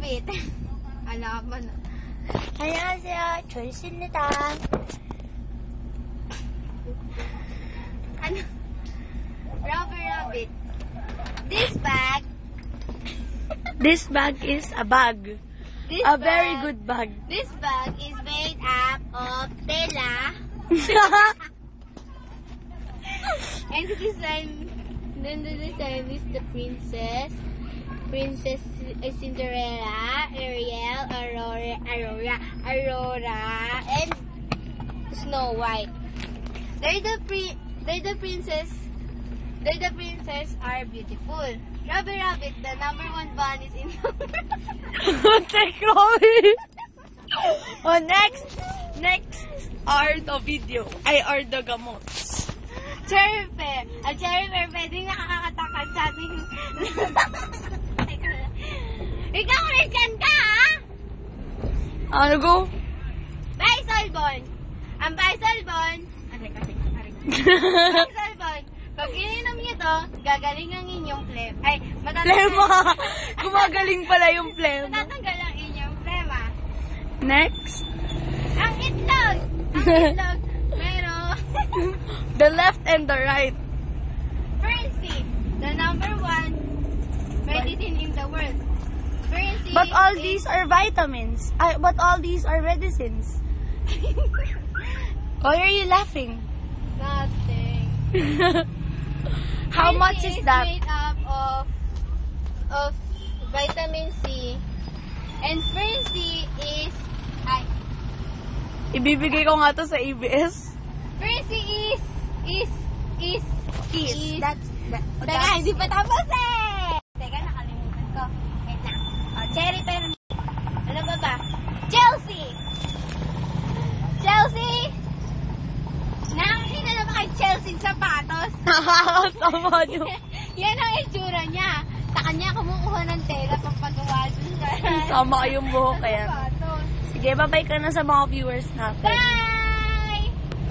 rabbit. Alaman. 안녕하세요. 존씨입니다. Ano? Rubber rabbit. This bag. This bag is a bag. A very good bag. This bag is made up of tela. And the design is the princess Cinderella, Ariel, Aurora, and Snow White. They're the princess are beautiful. Rubber Rabbit, the number one bun is in Take away. Oh, next are the video. Are the gamots. Cherry Pear. Ang Cherry Pear pwedeng nakakatakad sa ating... Ikaw ulit yan ka, ha? Ano go? Bisolbon. Ang Bisolbon... Bisolbon. Pag ininom niyo to, gagaling ang inyong phlegm. Ay, Plema! Gumagaling pala yung plema. matatanggal ang inyong phlegma. Next. Ang itlog. Ang itlog. Meron... The left and the right. Fern-Sea, the number one medicine in the world. Fern-Sea But all these are vitamins. But all these are medicines. Why are you laughing? Nothing. How much is that? Made up of vitamin C, and Fern-Sea is Ibibigay ko nga to sa ABS. Fern-Sea is. That's Teka, hindi pa tapos eh! Teka, nakalimutan ko. Wait lang. Oh, Cherry Pear. Ano ba? Chelsea! Nakakita na ba kay Chelsea sapatos? Nakakasama nyo. Yan ang itsura niya. Sa kanya kumukuha ng tela pampagawa dun sa Sama kayong buhok kaya. sapatos. Sige, babay ka na sa mga viewers natin. Bye!